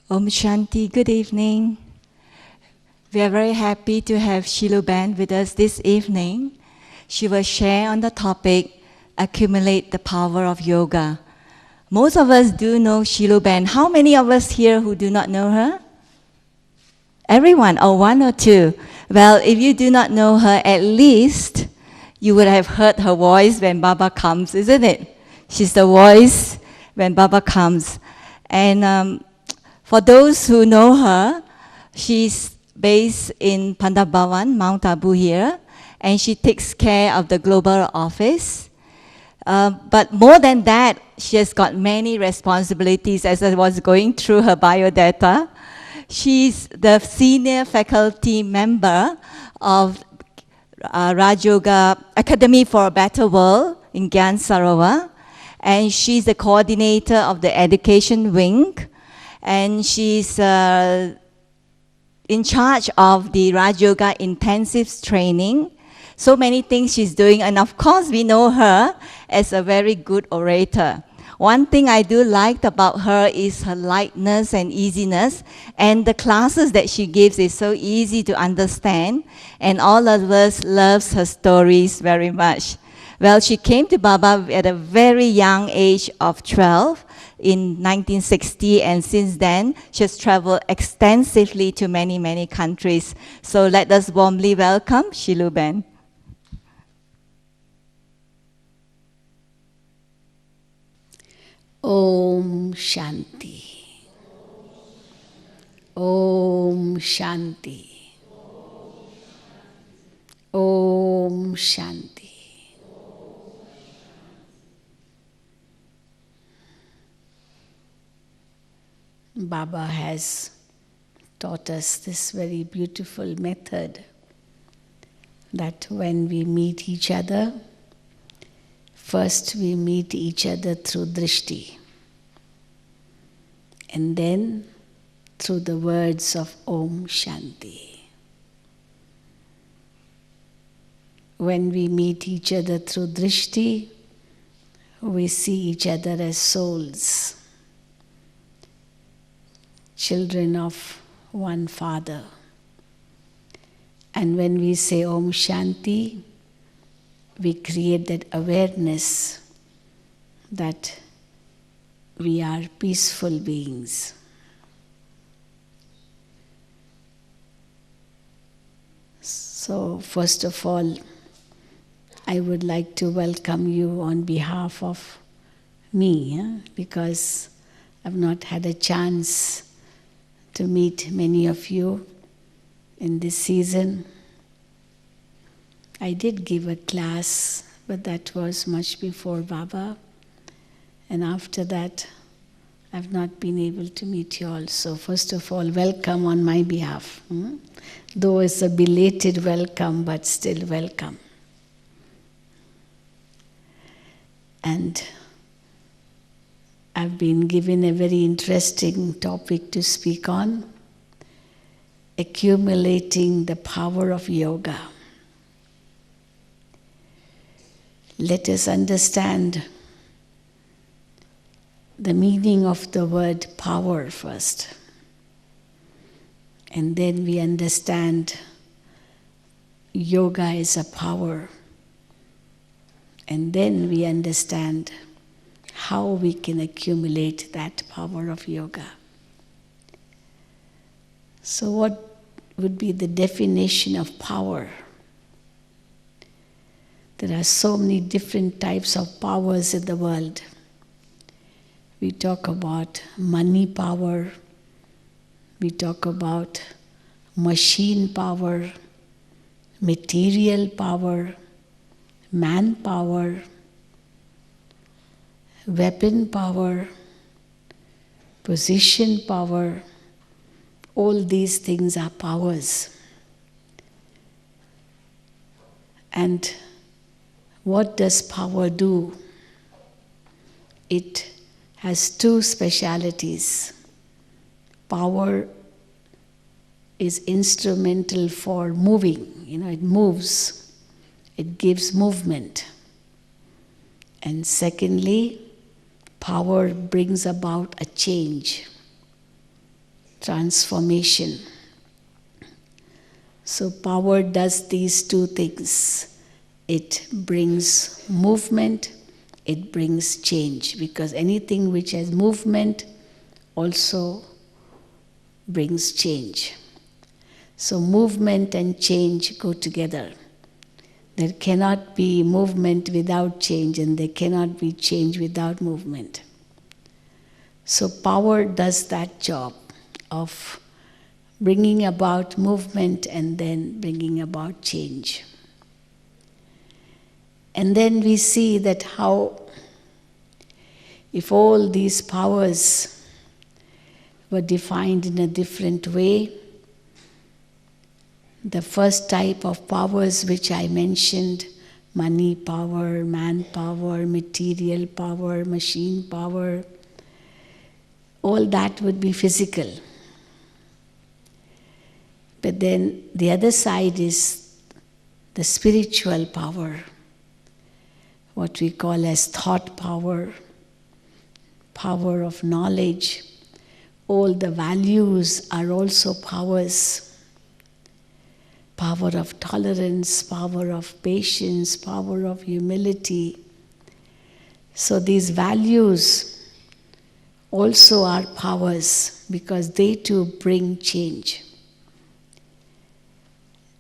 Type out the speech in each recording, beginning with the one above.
Om Shanti, good evening. We are very happy to have Shielu Ben with us this evening. She will share on the topic, Accumulate the Power of Yoga. Most of us do know Shielu Ben. How many of us here who do not know her? Everyone, or one or two? Well, if you do not know her, at least you would have heard her voice when Baba comes, isn't it? She's the voice when Baba comes. And for those who know her, she's based in Pandabhavan, Mount Abu here, and she takes care of the global office. But more than that, she has got many responsibilities. As I was going through her biodata, she's the senior faculty member of Raj Yoga Academy for a Better World in Gyan Sarovar, and she's the coordinator of the education wing, and she's in charge of the Raj Yoga intensive training. So many things she's doing, and of course we know her as a very good orator. One thing I do like about her is her lightness and easiness, and the classes that she gives is so easy to understand, and all of us loves her stories very much. Well, she came to Baba at a very young age of 12 in 1960, and since then she has traveled extensively to many, many countries. So let us warmly welcome Shielu Ben. Om Shanti. Om Shanti. Om Shanti. Baba has taught us this very beautiful method that when we meet each other, first we meet each other through drishti, and then through the words of Om Shanti. When we meet each other through drishti, we see each other as souls, children of one Father. And when we say Om Shanti, we create that awareness that we are peaceful beings. So first of all, I would like to welcome you on behalf of me, because I've not had a chance to meet many of you in this season. I did give a class, but that was much before Baba. And after that, I've not been able to meet you all. So first of all, welcome on my behalf. Though it's a belated welcome, but still welcome. And I've been given a very interesting topic to speak on, accumulating the power of yoga. Let us understand the meaning of the word power first. And then we understand yoga is a power. And then we understand how we can accumulate that power of yoga. So what would be the definition of power? There are so many different types of powers in the world. We talk about money power, we talk about machine power, material power, manpower, weapon power, position power. All these things are powers. And what does power do? It has two specialities. Power is instrumental for moving. It moves. It gives movement. And secondly, power brings about a change. transformation. So power does these two things. It brings movement, it brings change, because anything which has movement also brings change. So movement and change go together. There cannot be movement without change, and there cannot be change without movement. So power does that job of bringing about movement and then bringing about change. And then we see that how, if all these powers were defined in a different way, the first type of powers which I mentioned, money power, manpower, material power, machine power, all that would be physical. But then the other side is the spiritual power, what we call as thought power, power of knowledge. All the values are also powers. Power of tolerance, power of patience, power of humility. So these values also are powers, because they too bring change.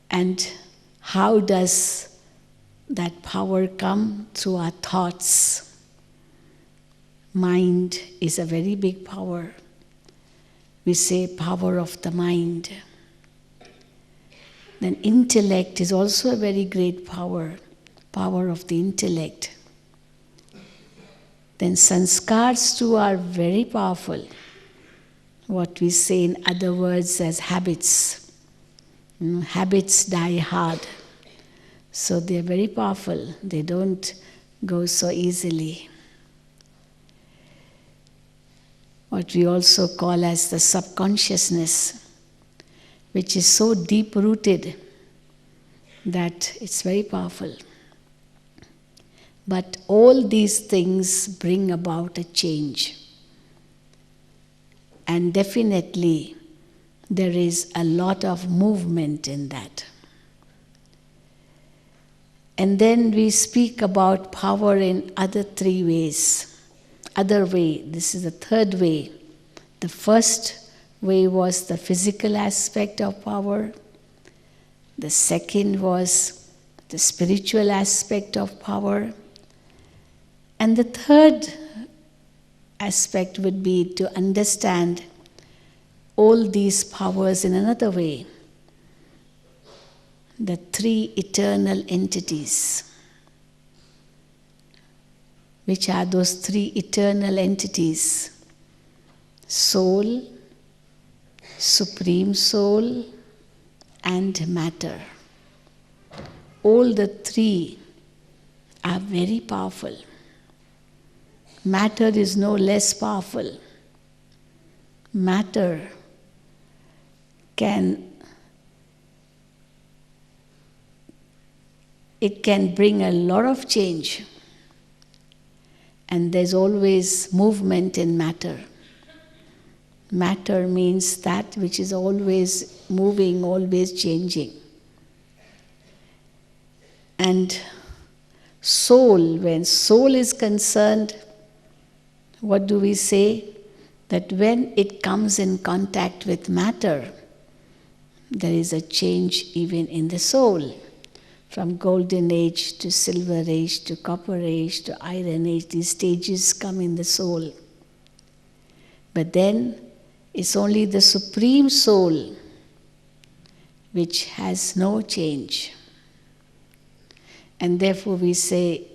And how does that power come? Through our thoughts. Mind is a very big power. We say power of the mind. Then intellect is also a very great power, power of the intellect. Then sanskars too are very powerful, what we say in other words as habits. Habits die hard, so they are very powerful, they don't go so easily. What we also call as the subconsciousness, which is so deep-rooted that it's very powerful. But all these things bring about a change. And definitely there is a lot of movement in that. And then we speak about power in other three ways. Other way, this is the third way. The first way was the physical aspect of power. The second was the spiritual aspect of power. And the third aspect would be to understand all these powers in another way. The three eternal entities. Which are those three eternal entities? Soul, Supreme Soul, and matter. All the three are very powerful. Matter is no less powerful. Matter can bring a lot of change. And there's always movement in matter. Matter means that which is always moving, always changing. And soul, when soul is concerned, what do we say? That when it comes in contact with matter, there is a change even in the soul. From golden age to silver age to copper age to iron age, these stages come in the soul. But then it's only the Supreme Soul which has no change. And therefore we say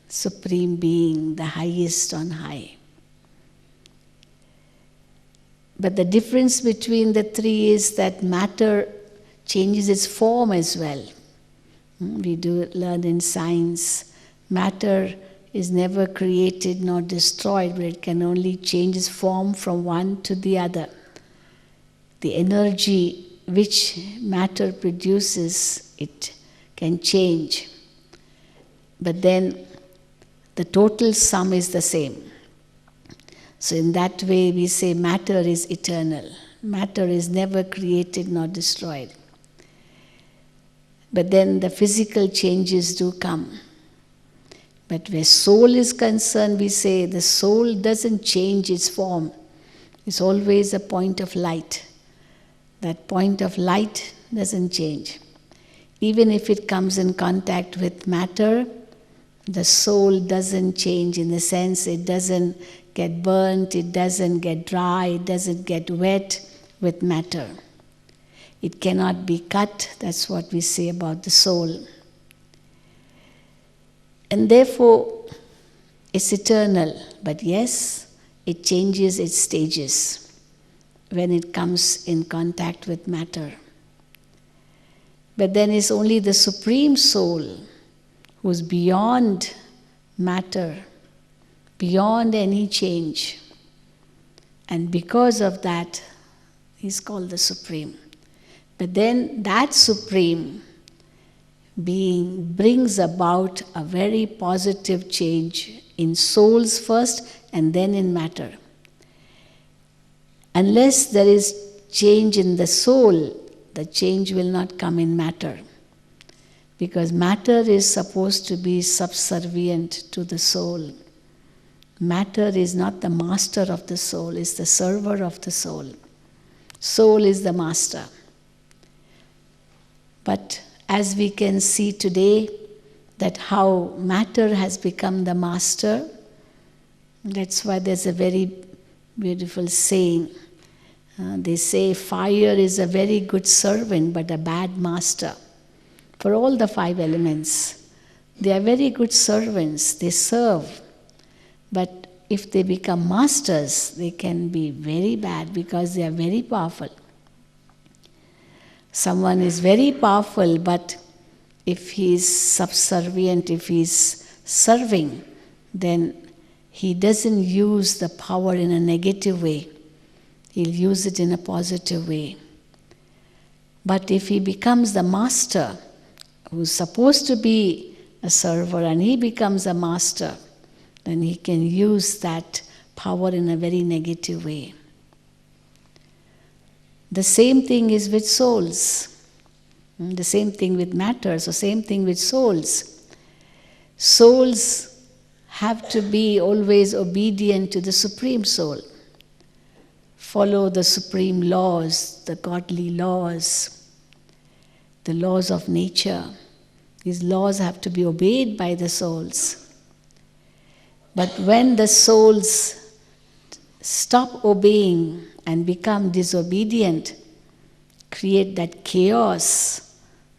Supreme Being, the highest on high. But the difference between the three is that matter changes its form as well. We do learn in science, matter is never created nor destroyed, but it can only change its form from one to the other. The energy which matter produces, it can change. But then the total sum is the same. So in that way we say matter is eternal. Matter is never created nor destroyed. But then the physical changes do come. But where soul is concerned, we say the soul doesn't change its form. It's always a point of light. That point of light doesn't change. Even if it comes in contact with matter, the soul doesn't change in the sense it doesn't get burnt, it doesn't get dry, it doesn't get wet with matter. It cannot be cut, that's what we say about the soul. And therefore, it's eternal, but yes, it changes its stages when it comes in contact with matter. But then it's only the Supreme Soul who's beyond matter, beyond any change. And because of that, he's called the Supreme. But then that Supreme being brings about a very positive change in souls first and then in matter. Unless there is change in the soul, the change will not come in matter. Because matter is supposed to be subservient to the soul. Matter is not the master of the soul, it's the server of the soul. Soul is the master. But as we can see today, that how matter has become the master, that's why there's a very beautiful saying. They say fire is a very good servant but a bad master. For all the 5 elements, they are very good servants, they serve. But if they become masters, they can be very bad because they are very powerful. Someone is very powerful, but if he is subservient, if he is serving, then he doesn't use the power in a negative way. He'll use it in a positive way. But if he becomes the master, who's supposed to be a server, and he becomes a master, then he can use that power in a very negative way. The same thing is with souls. The same thing with matter, so same thing with souls. Souls have to be always obedient to the Supreme Soul. Follow the supreme laws, the godly laws, the laws of nature. These laws have to be obeyed by the souls. But when the souls stop obeying and become disobedient, create that chaos,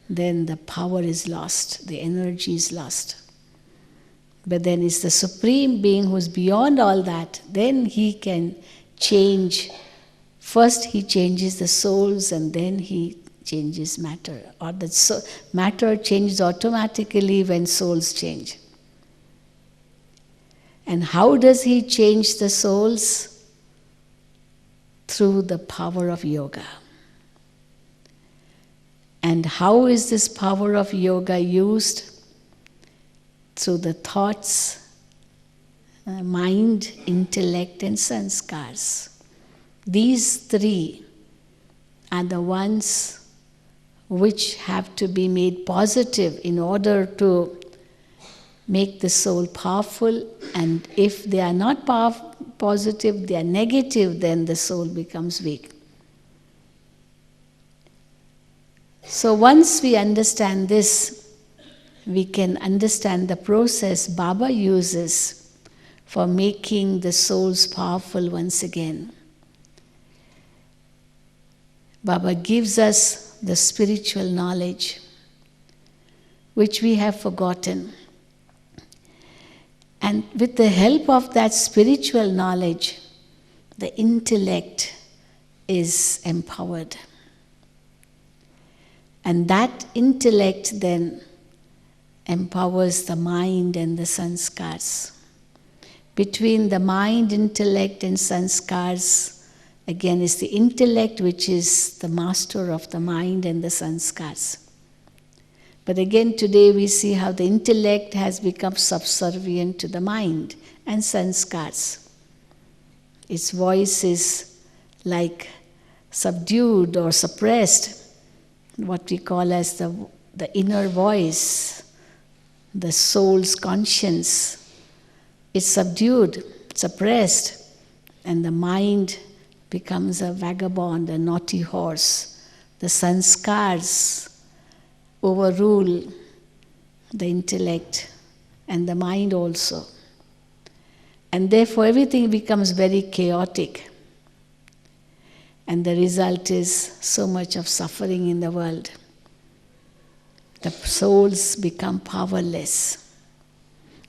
then the power is lost, the energy is lost. But then it's the Supreme Being who's beyond all that, then he can change. First he changes the souls and then he changes matter. Or matter changes automatically when souls change. And how does he change the souls? Through the power of yoga. And how is this power of yoga used? Through the thoughts, mind, intellect, and sanskars. These 3 are the ones which have to be made positive in order to make the soul powerful, and if they are not positive, they are negative, then the soul becomes weak. So once we understand this, we can understand the process Baba uses for making the souls powerful once again. Baba gives us the spiritual knowledge, which we have forgotten. And with the help of that spiritual knowledge, the intellect is empowered. And that intellect then empowers the mind and the sanskars. Between the mind, intellect, and sanskars, again is the intellect which is the master of the mind and the sanskars. But again today we see how the intellect has become subservient to the mind and sanskars. Its voice is like subdued or suppressed, what we call as the inner voice, the soul's conscience, is subdued, suppressed, and the mind becomes a vagabond, a naughty horse. The sanskars overrule the intellect and the mind also. And therefore everything becomes very chaotic. And the result is so much of suffering in the world. The souls become powerless.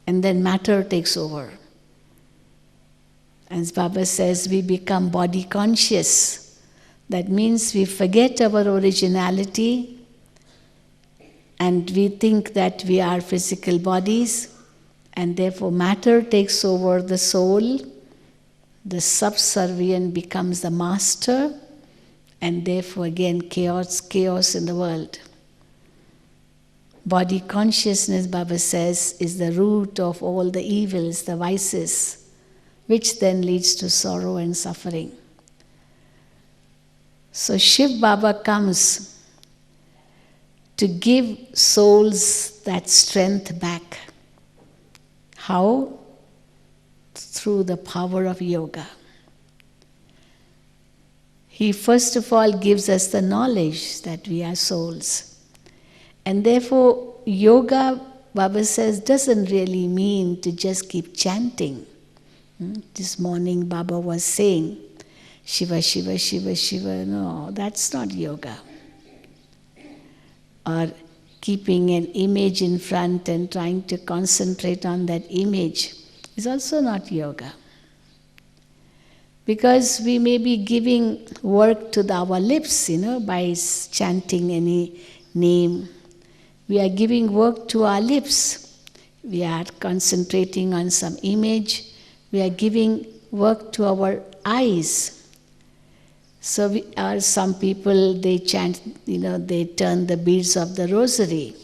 And then matter takes over. As Baba says, we become body conscious. That means we forget our originality and we think that we are physical bodies, and therefore matter takes over the soul. The subservient becomes the master, and therefore again chaos in the world. Body consciousness, Baba says, is the root of all the evils, the vices, which then leads to sorrow and suffering. So Shiv Baba comes to give souls that strength back. How? Through the power of yoga. He first of all gives us the knowledge that we are souls. And therefore, yoga, Baba says, doesn't really mean to just keep chanting. This morning Baba was saying, Shiva, Shiva, Shiva, Shiva. No, that's not yoga. Or keeping an image in front and trying to concentrate on that image is also not yoga. Because we may be giving work to our lips, by chanting any name. We are giving work to our lips. We are concentrating on some image. We are giving work to our eyes. So some people, they chant, they turn the beads of the rosary.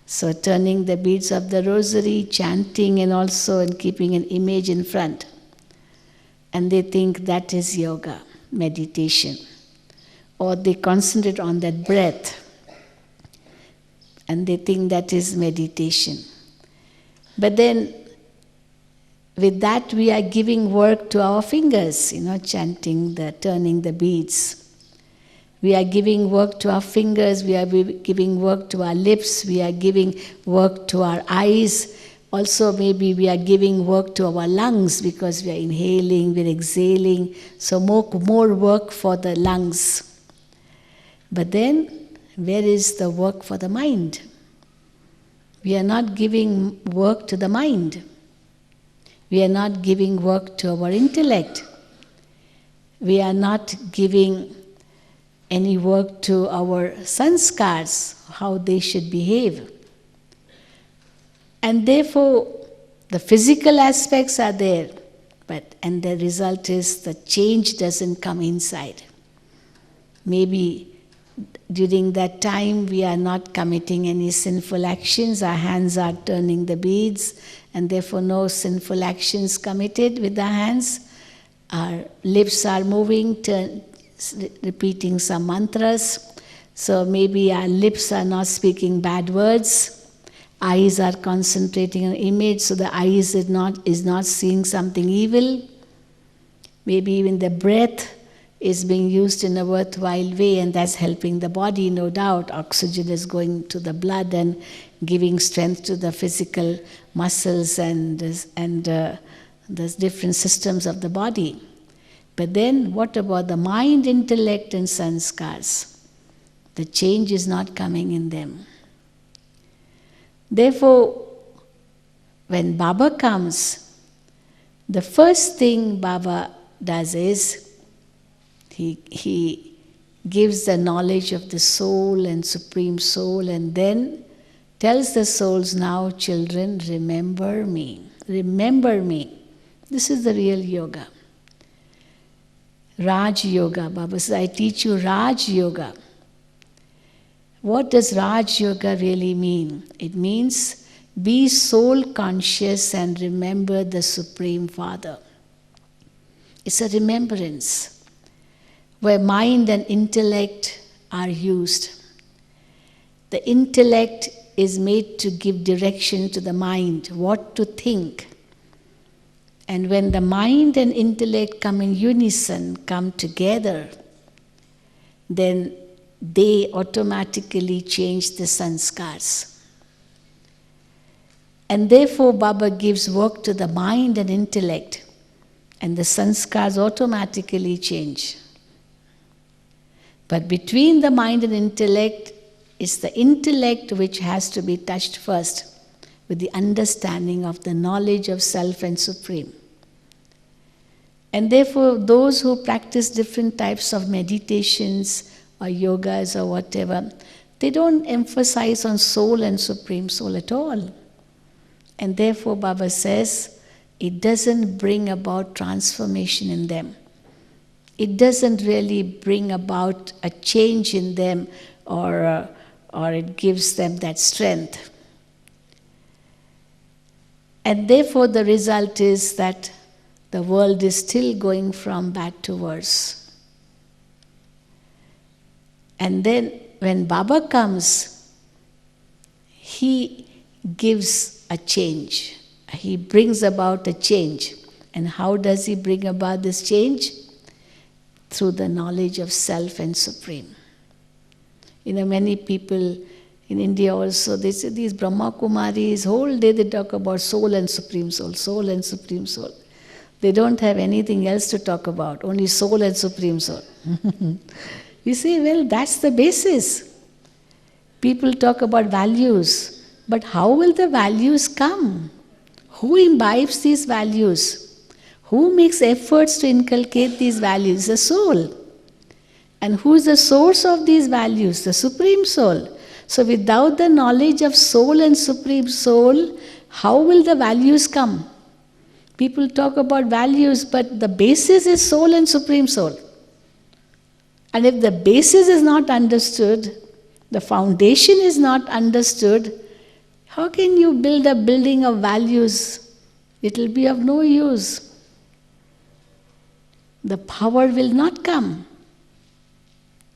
So turning the beads of the rosary, chanting, and also and keeping an image in front. And they think that is yoga, meditation. Or they concentrate on that breath. And they think that is meditation. But then, with that we are giving work to our fingers, chanting, turning the beads. We are giving work to our fingers, we are giving work to our lips, we are giving work to our eyes. Also maybe we are giving work to our lungs because we are inhaling, we are exhaling. So more work for the lungs. But then, where is the work for the mind? We are not giving work to the mind. We are not giving work to our intellect. We are not giving any work to our sanskars, how they should behave. And therefore, the physical aspects are there, and the result is the change doesn't come inside. Maybe during that time we are not committing any sinful actions, our hands are turning the beads, and therefore no sinful actions committed with the hands. Our lips are moving, repeating some mantras. So maybe our lips are not speaking bad words. Eyes are concentrating on image, so the eyes is not seeing something evil. Maybe even the breath is being used in a worthwhile way, and that's helping the body, no doubt. Oxygen is going to the blood and giving strength to the physical muscles and the different systems of the body. But then what about the mind, intellect and sanskars? The change is not coming in them. Therefore, when Baba comes, the first thing Baba does is he gives the knowledge of the soul and Supreme Soul, and then tells the souls, now children, remember me. Remember me. This is the real yoga. Raj Yoga. Baba says, I teach you Raj Yoga. What does Raj Yoga really mean? It means be soul conscious and remember the Supreme Father. It's a remembrance. where mind and intellect are used. The intellect is made to give direction to the mind, what to think. And when the mind and intellect come in unison, come together, then they automatically change the sanskars. And therefore Baba gives work to the mind and intellect, and the sanskars automatically change. But between the mind and intellect is the intellect which has to be touched first with the understanding of the knowledge of self and supreme. And therefore those who practice different types of meditations or yogas or whatever, they don't emphasize on soul and supreme soul at all. And therefore Baba says, it doesn't bring about transformation in them. It doesn't really bring about a change in them, or it gives them that strength. And therefore the result is that the world is still going from bad to worse. And then when Baba comes, he gives a change. He brings about a change. And how does he bring about this change? Through the knowledge of self and supreme. Many people in India also, they say these Brahma Kumaris, whole day they talk about soul and supreme soul, soul and supreme soul. They don't have anything else to talk about, only soul and supreme soul. You say, well, that's the basis. People talk about values, but how will the values come? Who imbibes these values? Who makes efforts to inculcate these values? The soul. And who is the source of these values? The Supreme Soul. So without the knowledge of soul and Supreme Soul, how will the values come? People talk about values, but the basis is soul and Supreme Soul. And if the basis is not understood, the foundation is not understood, how can you build a building of values? It will be of no use. The power will not come.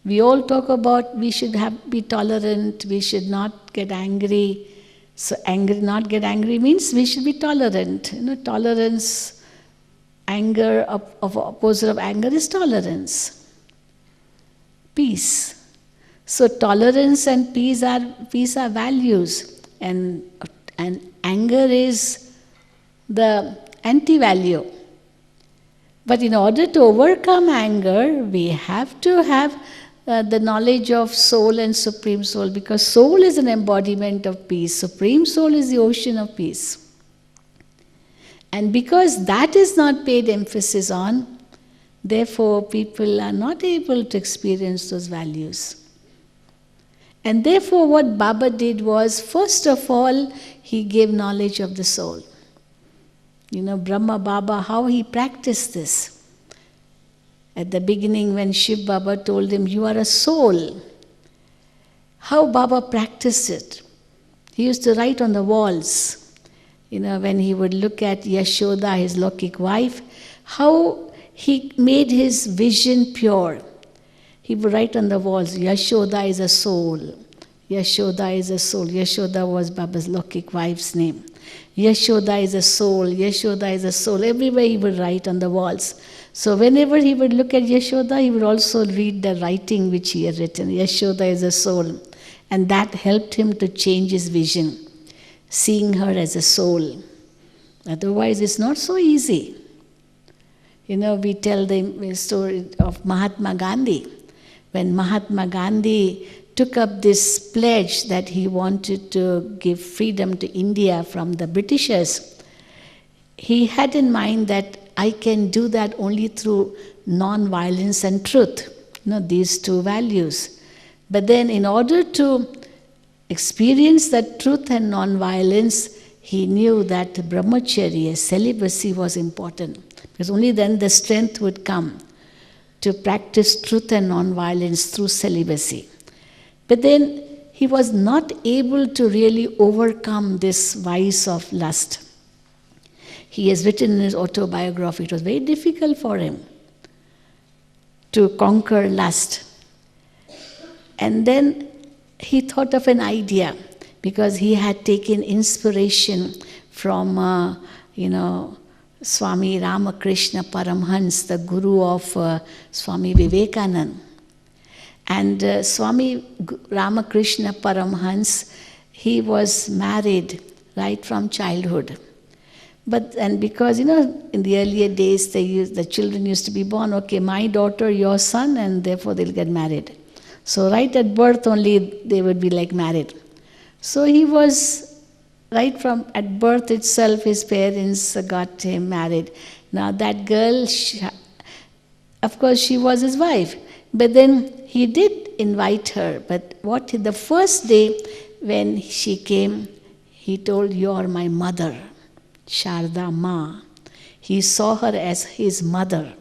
We all talk about we should be tolerant, we should not get angry. So not get angry means we should be tolerant. Tolerance, anger, opposite of anger is tolerance. Peace. So tolerance and peace are values, and anger is the anti-value. But in order to overcome anger, we have to have the knowledge of soul and Supreme Soul, because soul is an embodiment of peace. Supreme Soul is the ocean of peace. And because that is not paid emphasis on, therefore people are not able to experience those values. And therefore what Baba did was, first of all, he gave knowledge of the soul. Brahma Baba, how he practiced this. At the beginning when Shiv Baba told him, you are a soul, how Baba practiced it. He used to write on the walls. When he would look at Yashoda, his Lokik wife, how he made his vision pure. He would write on the walls, Yashoda is a soul. Yashoda is a soul. Yashoda was Baba's Lokik wife's name. Yashoda is a soul. Yashoda is a soul. Everywhere he would write on the walls. So whenever he would look at Yashoda, he would also read the writing which he had written. Yashoda is a soul. And that helped him to change his vision, seeing her as a soul. Otherwise, it's not so easy. We tell the story of Mahatma Gandhi. When Mahatma Gandhi took up this pledge that he wanted to give freedom to India from the Britishers, he had in mind that I can do that only through non-violence and truth, these two values. But then in order to experience that truth and non-violence, he knew that brahmacharya, celibacy, was important. Because only then the strength would come to practice truth and non-violence through celibacy. But then he was not able to really overcome this vice of lust. He has written in his autobiography, it was very difficult for him. to conquer lust. And then he thought of an idea, because he had taken inspiration from, Swami Ramakrishna Paramhans, the guru of Swami Vivekananda. And Swami Ramakrishna Paramhans, he was married right from childhood. And because, in the earlier days, the children used to be born, okay, my daughter, your son, and therefore they'll get married. So right at birth only, they would be like married. So he was, right from at birth itself, his parents got him married. Now that girl, of course, she was his wife. But then he did invite her. But the first day when she came, he told, "You're my mother, Sharda Ma." He saw her as his mother.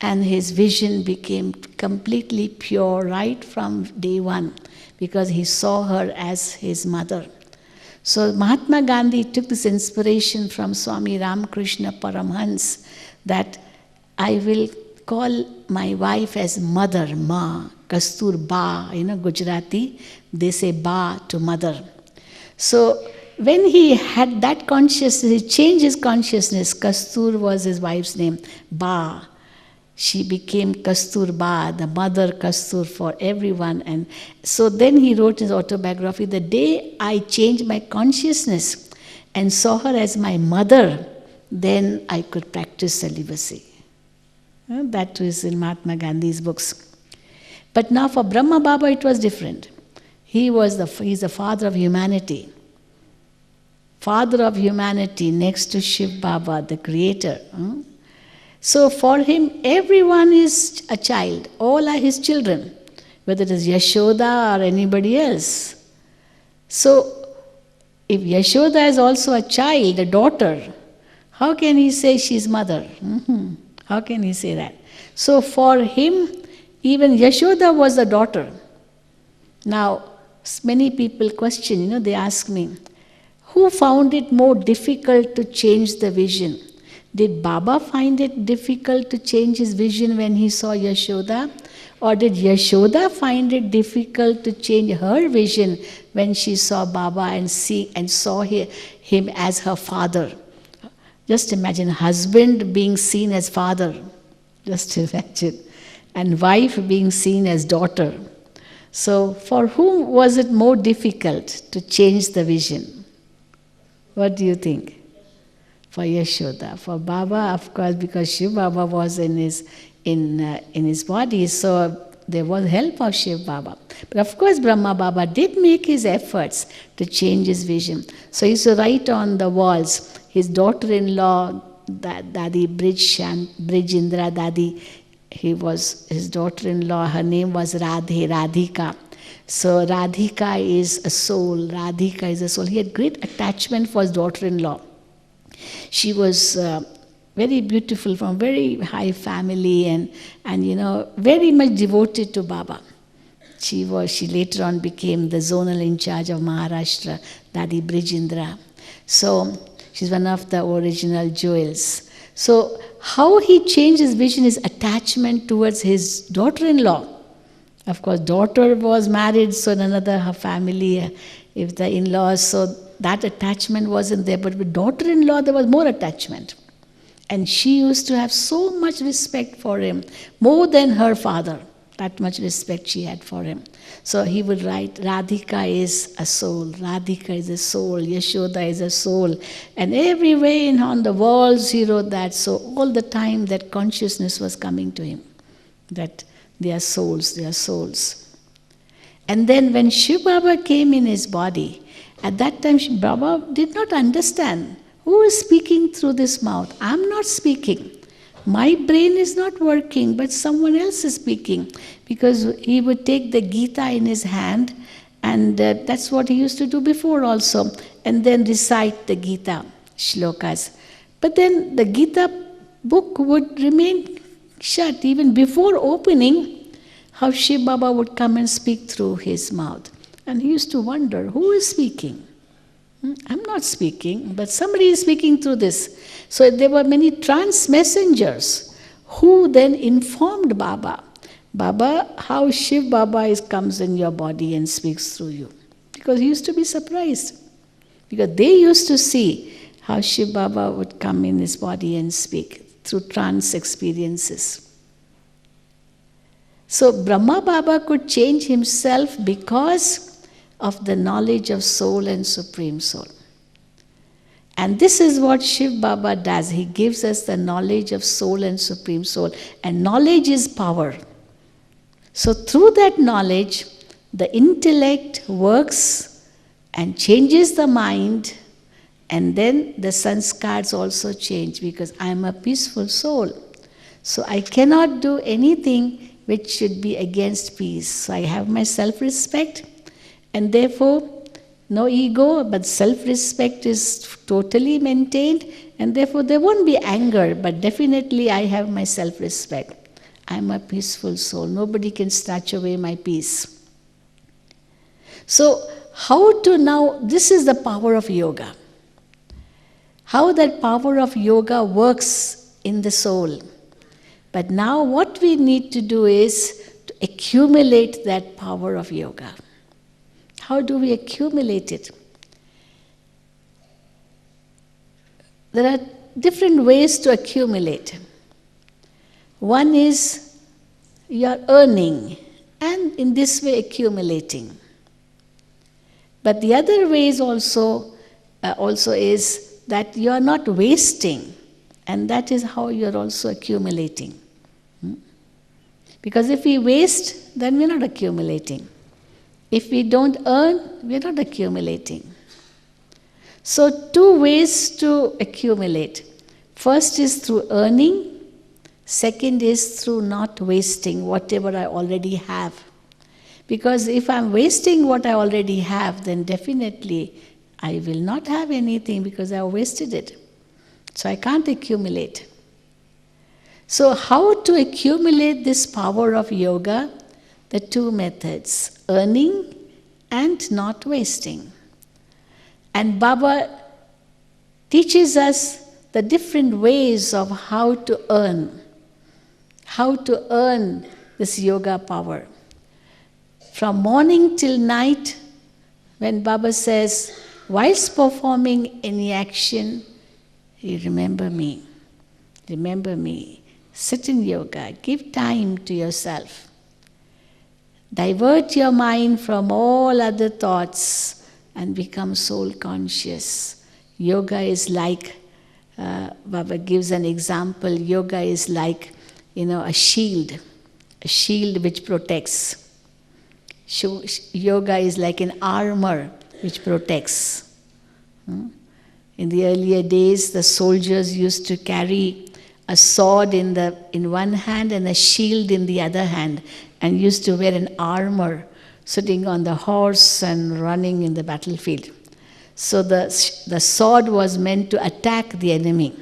And his vision became completely pure right from day one, because he saw her as his mother. So Mahatma Gandhi took this inspiration from Swami Ramakrishna Paramhans, that I will call my wife as mother, Ma, Kastur Ba, Gujarati, they say Ba to mother. So when he had that consciousness, he changed his consciousness. Kastur was his wife's name, Ba. She became Kasturba, the mother Kastur for everyone. And so then he wrote his autobiography, the day I changed my consciousness and saw her as my mother, then I could practice celibacy. That was in Mahatma Gandhi's books. But now for Brahma Baba it was different. He's the father of humanity. Father of humanity next to Shiv Baba, the creator. So for him, everyone is a child. All are his children, whether it is Yashoda or anybody else. So if Yashoda is also a child, a daughter, how can he say she's mother? How can he say that? So for him, even Yashoda was a daughter. Now, many people question, they ask me, who found it more difficult to change the vision? Did Baba find it difficult to change his vision when he saw Yashoda? Or did Yashoda find it difficult to change her vision when she saw Baba and saw him as her father? Just imagine husband being seen as father. Just imagine. And wife being seen as daughter. So for whom was it more difficult to change the vision? What do you think? For Yashoda. For Baba, of course, because Shiv Baba was in his body, so there was help of Shiv Baba. But of course, Brahma Baba did make his efforts to change his vision. So he used to write on the walls. His daughter-in-law, Dadi Brijindra Dadi, his daughter-in-law, her name was Radhika. So Radhika is a soul. Radhika is a soul. He had great attachment for his daughter-in-law. She was very beautiful, from very high family, and very much devoted to Baba. She later on became the zonal in charge of Maharashtra, Dadi Brijindra. So she's one of the original jewels. So how he changed his vision, his attachment towards his daughter-in-law. Of course, daughter was married, so in her family, if the in-laws, so that attachment wasn't there. But with daughter-in-law, there was more attachment. And she used to have so much respect for him, more than her father. That much respect she had for him. So he would write, Radhika is a soul, Radhika is a soul, Yashoda is a soul. And everywhere on the walls he wrote that. So all the time that consciousness was coming to him, that they are souls, they are souls. And then when Shiv Baba came in his body, at that time Baba did not understand. Who is speaking through this mouth? I'm not speaking. My brain is not working, but someone else is speaking. Because he would take the Gita in his hand, and that's what he used to do before also, and then recite the Gita shlokas. But then the Gita book would remain shut. Even before opening, how Shiv Baba would come and speak through his mouth. And he used to wonder, who is speaking? I'm not speaking, but somebody is speaking through this. So there were many trance messengers who then informed Baba. Baba, how Shiv Baba comes in your body and speaks through you. Because he used to be surprised. Because they used to see how Shiv Baba would come in his body and speak through trance experiences. So Brahma Baba could change himself because of the knowledge of soul and Supreme Soul. And this is what Shiv Baba does. He gives us the knowledge of soul and Supreme Soul. And knowledge is power. So through that knowledge, the intellect works and changes the mind, and then the sanskars also change, because I am a peaceful soul. So I cannot do anything which should be against peace. So I have my self-respect, and therefore no ego, but self-respect is totally maintained, and therefore there won't be anger, but definitely I have my self-respect. I am a peaceful soul. Nobody can snatch away my peace. So how to now, this is the power of yoga. How that power of yoga works in the soul. But now what we need to do is to accumulate that power of yoga. How do we accumulate it? There are different ways to accumulate. One is you are earning, and in this way accumulating. But the other way is also is that you are not wasting, and that is how you are also accumulating. Because if we waste, then we are not accumulating. If we don't earn, we are not accumulating. So two ways to accumulate. First is through earning. Second is through not wasting whatever I already have. Because if I'm wasting what I already have, then definitely I will not have anything because I have wasted it. So I can't accumulate. So how to accumulate this power of yoga? The two methods, earning and not wasting. And Baba teaches us the different ways of how to earn this yoga power. From morning till night, when Baba says, whilst performing any action, you remember me. Remember me. Sit in yoga. Give time to yourself. Divert your mind from all other thoughts and become soul conscious. Yoga is like, Baba gives an example, yoga is like, a shield which protects. Yoga is like an armor which protects. In the earlier days, the soldiers used to carry a sword in one hand and a shield in the other hand, and used to wear an armor sitting on the horse and running in the battlefield. So the sword was meant to attack the enemy,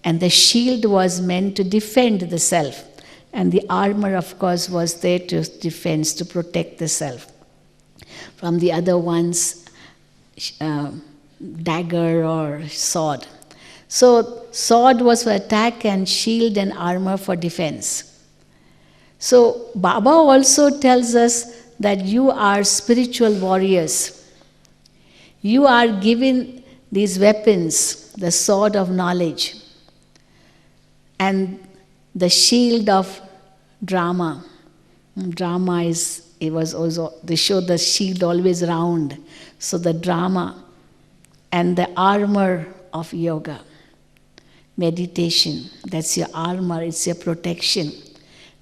and the shield was meant to defend the self. And the armor, of course, was there to defend, to protect the self from the other one's dagger or sword. So sword was for attack and shield and armor for defense. So Baba also tells us that you are spiritual warriors. You are given these weapons, the sword of knowledge and the shield of drama. Drama they show the shield always round. So the drama and the armor of yoga. Meditation, that's your armor, it's your protection.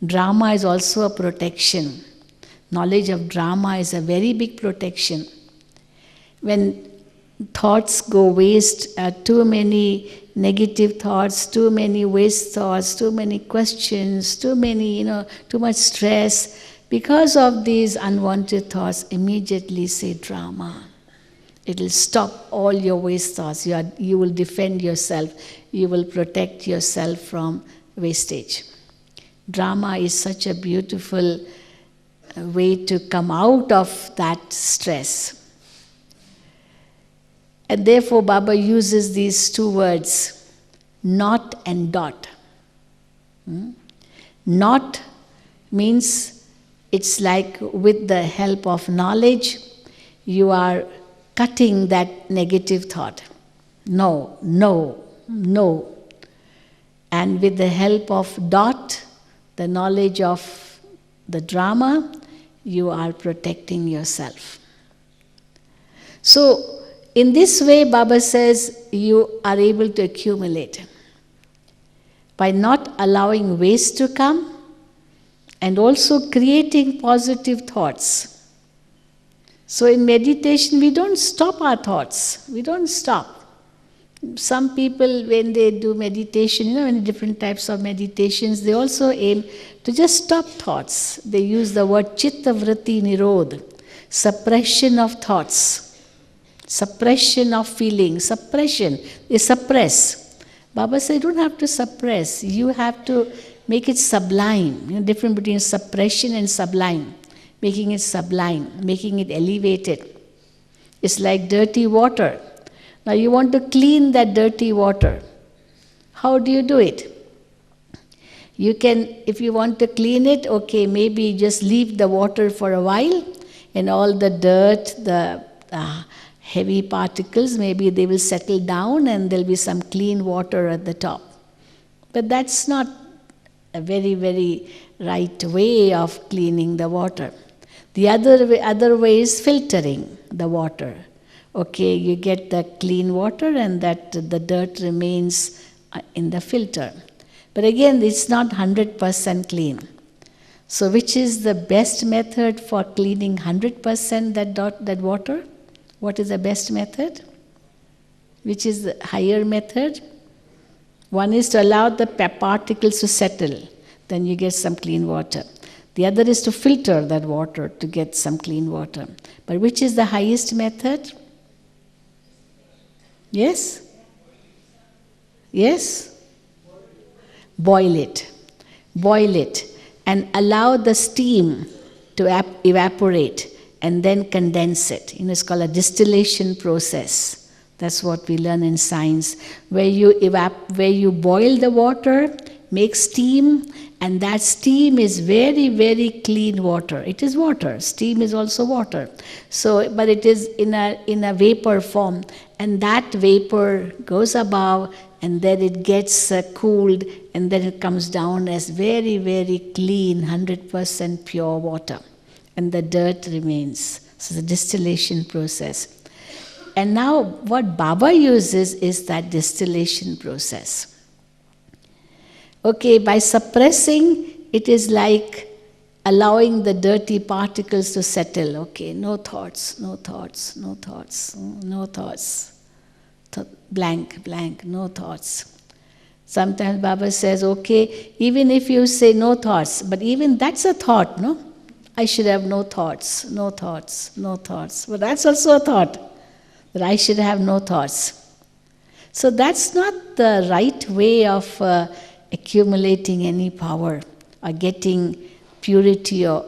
Drama is also a protection. Knowledge of drama is a very big protection. When thoughts go waste, too many negative thoughts, too many waste thoughts, too many questions, too much stress, because of these unwanted thoughts, immediately say drama. It will stop all your waste thoughts. You will defend yourself. You will protect yourself from wastage. Drama is such a beautiful way to come out of that stress. And therefore Baba uses these two words, not and dot. Not means it's like with the help of knowledge, you are cutting that negative thought. No, no, no. And with the help of dot, the knowledge of the drama, you are protecting yourself. So, in this way, Baba says, you are able to accumulate. By not allowing waste to come, and also creating positive thoughts. So in meditation, we don't stop our thoughts. We don't stop. Some people, when they do meditation, in different types of meditations, they also aim to just stop thoughts. They use the word chitta vritti nirodha, suppression of thoughts, suppression of feelings, suppression. They suppress. Baba said, you don't have to suppress. You have to make it sublime. Difference between suppression and sublime. Making it sublime, making it elevated. It's like dirty water. Now you want to clean that dirty water. How do you do it? You can, if you want to clean it, okay, maybe just leave the water for a while, and all the dirt, the heavy particles, maybe they will settle down and there'll be some clean water at the top. But that's not a very, very right way of cleaning the water. The other way is filtering the water. Okay, you get the clean water and that the dirt remains in the filter. But again, it's not 100% clean. So which is the best method for cleaning 100% that water? What is the best method? Which is the higher method? One is to allow the particles to settle. Then you get some clean water. The other is to filter that water to get some clean water. But which is the highest method? Yes? Yes? Boil it. Boil it. And allow the steam to evaporate and then condense it. It's called a distillation process. That's what we learn in science. Where you boil the water, make steam, and that steam is very, very clean water. It is water. Steam is also water. So, but it is in a vapor form, and that vapor goes above, and then it gets cooled, and then it comes down as very, very clean, 100% pure water, and the dirt remains. So the distillation process. And now what Baba uses is that distillation process. Okay, by suppressing, it is like allowing the dirty particles to settle. Okay, no thoughts, no thoughts, no thoughts, no thoughts. Blank, blank, no thoughts. Sometimes Baba says, okay, even if you say no thoughts, but even that's a thought, no? I should have no thoughts, no thoughts, no thoughts. But that's also a thought, that I should have no thoughts. So that's not the right way of accumulating any power or getting purity or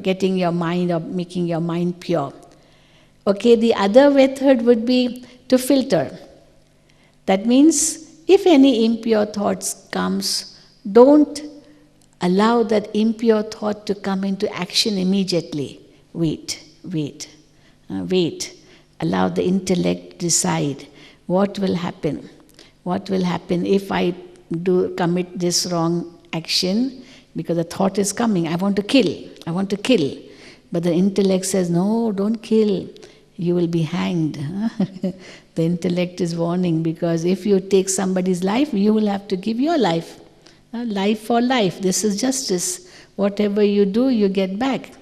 getting your mind or making your mind pure. Okay, the other method would be to filter. That means if any impure thoughts comes, don't allow that impure thought to come into action immediately. Wait. Allow the intellect to decide what will happen. What will happen if I commit this wrong action, because the thought is coming, I want to kill. But the intellect says, no, don't kill, you will be hanged. The intellect is warning, because if you take somebody's life, you will have to give your life. Life for life, this is justice. Whatever you do, you get back.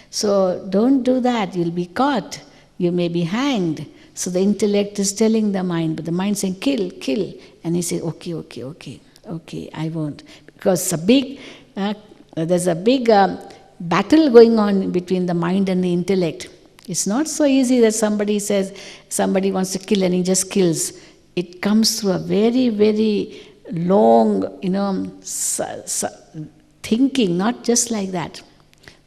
So don't do that, you'll be caught, you may be hanged. So the intellect is telling the mind, but the mind saying, kill. And he says, okay, I won't. Because there's a big battle going on between the mind and the intellect. It's not so easy that somebody says, somebody wants to kill and he just kills. It comes through a very, very long, thinking, not just like that.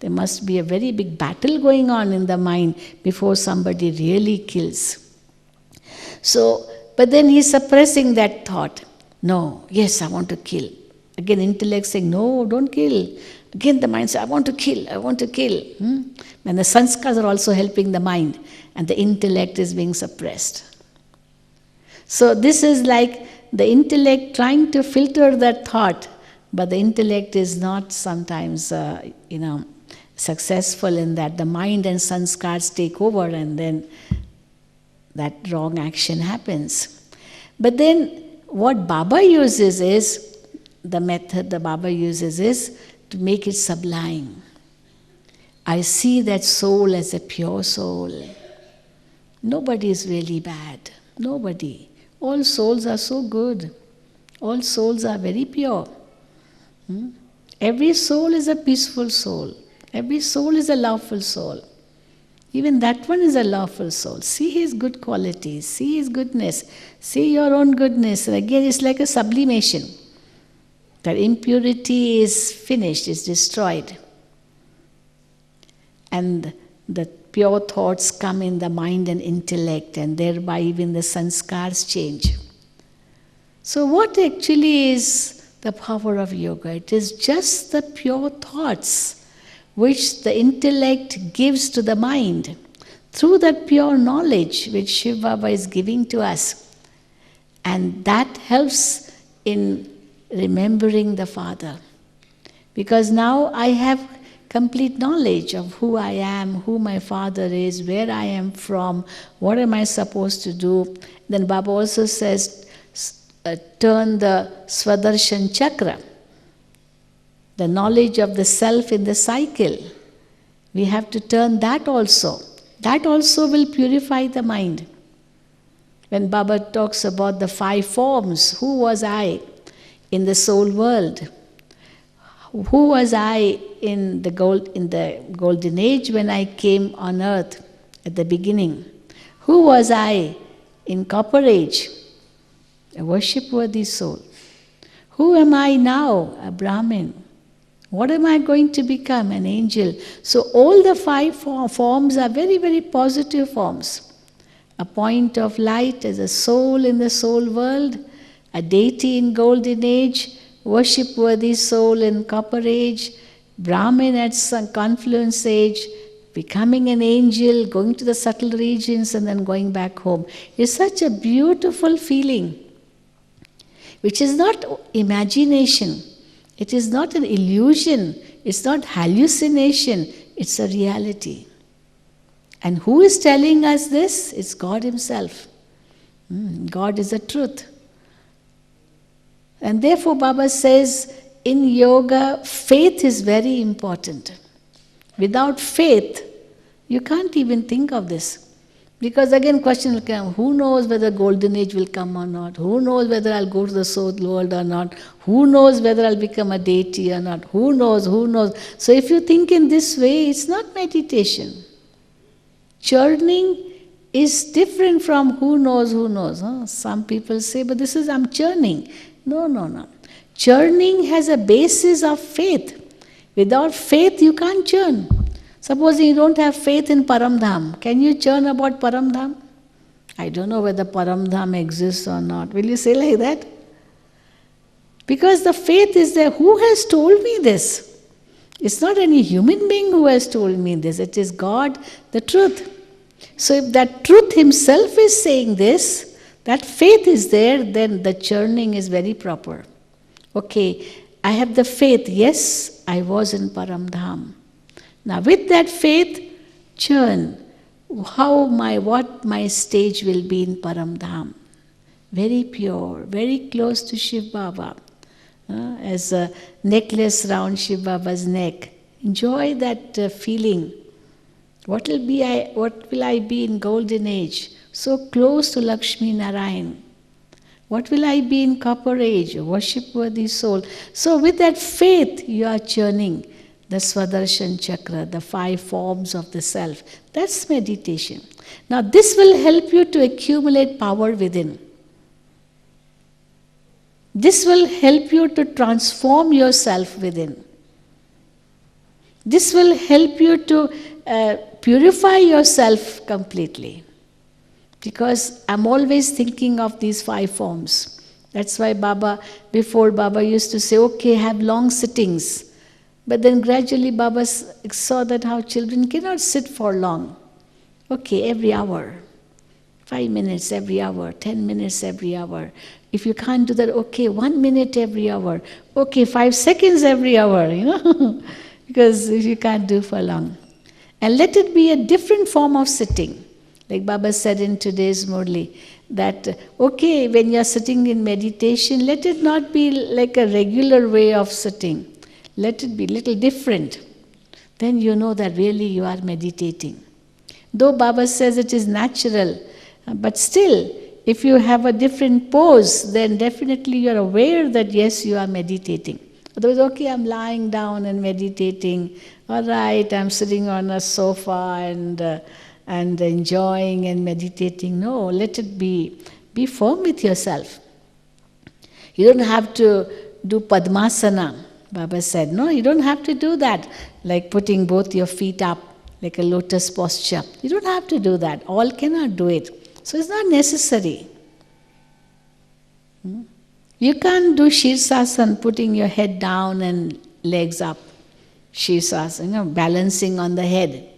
There must be a very big battle going on in the mind before somebody really kills. So, but then he's suppressing that thought. No, yes, I want to kill. Again, intellect saying, no, don't kill. Again, the mind says, I want to kill, I want to kill. And the sanskars are also helping the mind, and the intellect is being suppressed. So this is like the intellect trying to filter that thought, but the intellect is not sometimes, successful in that. The mind and sanskars take over, and then that wrong action happens. But then what Baba uses is, the method the Baba uses is to make it sublime. I see that soul as a pure soul. Nobody is really bad. Nobody. All souls are so good. All souls are very pure. Every soul is a peaceful soul. Every soul is a loveful soul. Even that one is a loveful soul. See his good qualities. See his goodness. See your own goodness. And again, it's like a sublimation. That impurity is finished, is destroyed. And the pure thoughts come in the mind and intellect, and thereby even the sanskars change. So what actually is the power of yoga? It is just the pure thoughts which the intellect gives to the mind through that pure knowledge which Shiv Baba is giving to us. And that helps in remembering the Father. Because now I have complete knowledge of who I am, who my Father is, where I am from, what am I supposed to do. Then Baba also says, turn the Swadarshan Chakra, the knowledge of the self in the cycle. We have to turn that also. That also will purify the mind. When Baba talks about the 5 forms, who was I in the soul world? Who was I in the golden age when I came on earth at the beginning? Who was I in copper age? A worship-worthy soul. Who am I now? A Brahmin. What am I going to become? An angel. So all the 5 forms are very, very positive forms. A point of light as a soul in the soul world, a deity in golden age, worship-worthy soul in copper age, Brahmin at some confluence age, becoming an angel, going to the subtle regions and then going back home. It's such a beautiful feeling, which is not imagination. It is not an illusion. It's not hallucination. It's a reality. And who is telling us this? It's God Himself. God is the truth. And therefore Baba says, in yoga, faith is very important. Without faith, you can't even think of this. Because again, question will come, who knows whether golden age will come or not? Who knows whether I'll go to the soul world or not? Who knows whether I'll become a deity or not? Who knows, who knows? So if you think in this way, it's not meditation. Churning is different from who knows, who knows. Huh? Some people say, but this is, I'm churning. No. Churning has a basis of faith. Without faith, you can't churn. Supposing you don't have faith in Paramdham, can you churn about Paramdham? I don't know whether Paramdham exists or not. Will you say like that? Because the faith is there. Who has told me this? It's not any human being who has told me this. It is God, the truth. So if that truth Himself is saying this, that faith is there, then the churning is very proper. Okay, I have the faith. Yes, I was in Paramdham. Now with that faith, churn. What my stage will be in Paramdham. Very pure, very close to Shiv Baba. As a necklace round Shiv Baba's neck. Enjoy that feeling. What will I be in golden age? So close to Lakshmi Narayan. What will I be in copper age? A worship-worthy soul. So with that faith, you are churning the Swadarshan Chakra, the 5 forms of the self. That's meditation. Now this will help you to accumulate power within. This will help you to transform yourself within. This will help you to purify yourself completely. Because I'm always thinking of these 5 forms. That's why before Baba used to say, okay, have long sittings. But then gradually Baba saw that how children cannot sit for long. Okay, every hour. 5 minutes every hour, 10 minutes every hour. If you can't do that, okay, 1 minute every hour. Okay, 5 seconds every hour, because if you can't do for long. And let it be a different form of sitting. Like Baba said in today's Murli, that, okay, when you're sitting in meditation, let it not be like a regular way of sitting. Let it be little different. Then you know that really you are meditating. Though Baba says it is natural, but still, if you have a different pose, then definitely you are aware that yes, you are meditating. Otherwise, okay, I'm lying down and meditating. All right, I'm sitting on a sofa and enjoying and meditating. No, let it be firm with yourself. You don't have to do Padmasana, Baba said. No, you don't have to do that, like putting both your feet up, like a lotus posture. You don't have to do that. All cannot do it. So it's not necessary. You can't do Shirsasana, putting your head down and legs up. Shirsasana, balancing on the head.